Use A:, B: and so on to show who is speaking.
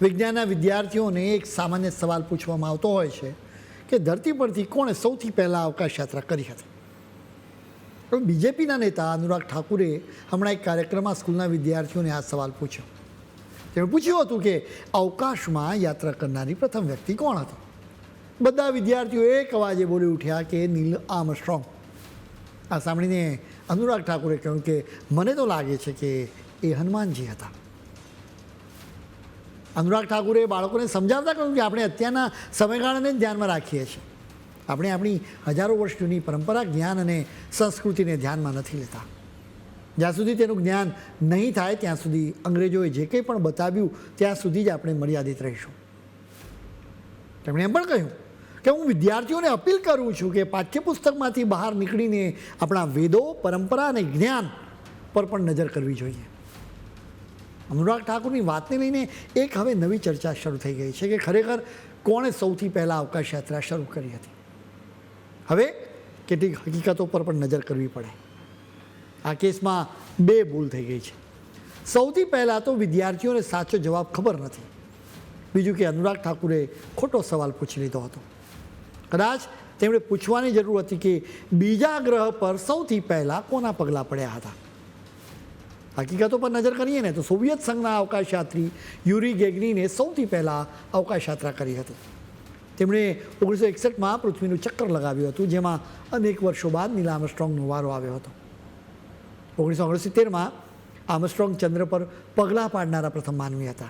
A: વિજ્ઞાનના વિદ્યાર્થીઓને એક સામાન્ય સવાલ પૂછવામાં આવતો હોય છે કે ધરતી પરથી કોણે સૌથી પહેલાં અવકાશ યાત્રા કરી હતી. બીજેપીના નેતા અનુરાગ ઠાકુરે હમણાં એક કાર્યક્રમમાં સ્કૂલના વિદ્યાર્થીઓને આ સવાલ પૂછ્યો. તેમણે પૂછ્યું હતું કે અવકાશમાં યાત્રા કરનારી પ્રથમ વ્યક્તિ કોણ હતી. બધા વિદ્યાર્થીઓ એક અવાજે બોલી ઉઠ્યા કે નીલ આર્મસ્ટ્રોંગ. આ સાંભળીને અનુરાગ ઠાકુરે કહ્યું કે મને તો લાગે છે કે એ હનુમાનજી હતા. અનુરાગ ઠાકુરે બાળકોને સમજાવતા કહ્યું કે આપણે અત્યારના સમયગાળાને જ ધ્યાનમાં રાખીએ છીએ. આપણે આપણી હજારો વર્ષ જૂની પરંપરા, જ્ઞાન અને સંસ્કૃતિને ધ્યાનમાં નથી લેતા. જ્યાં સુધી તેનું જ્ઞાન નહીં થાય ત્યાં સુધી અંગ્રેજોએ જે કંઈ પણ બતાવ્યું ત્યાં સુધી જ આપણે મર્યાદિત રહીશું. તેમણે એમ પણ કહ્યું કે હું વિદ્યાર્થીઓને અપીલ કરું છું કે પાઠ્યપુસ્તકમાંથી બહાર નીકળીને આપણા વેદો, પરંપરા અને જ્ઞાન પર પણ નજર કરવી જોઈએ. અનુરાગ ઠાકુરની વાતને લઈને એક હવે નવી ચર્ચા શરૂ થઈ ગઈ છે કે ખરેખર કોણે સૌથી પહેલાં અવકાશ યાત્રા શરૂ કરી હતી. હવે કેટલીક હકીકતો પર પણ નજર કરવી પડે. આ કેસમાં બે ભૂલ થઈ ગઈ છે. સૌથી પહેલાં તો વિદ્યાર્થીઓને સાચો જવાબ ખબર નથી. બીજું કે અનુરાગ ઠાકુરે ખોટો સવાલ પૂછી લીધો હતો. કદાચ તેમણે પૂછવાની જરૂર હતી કે બીજા ગ્રહ પર સૌથી પહેલાં કોના પગલાં પડ્યા હતા. હકીકતો પર નજર કરીએ ને તો સોવિયત સંઘના અવકાશયાત્રી યુરી ગેગરીને સૌથી પહેલાં અવકાશ યાત્રા કરી હતી. તેમણે 1961માં પૃથ્વીનું ચક્કર લગાવ્યું હતું, જેમાં અનેક વર્ષો બાદ નીલ આર્મસ્ટ્રોંગનો વારો આવ્યો હતો. 1969માં આર્મસ્ટ્રોંગ ચંદ્ર પર પગલાં પાડનારા પ્રથમ માનવી હતા.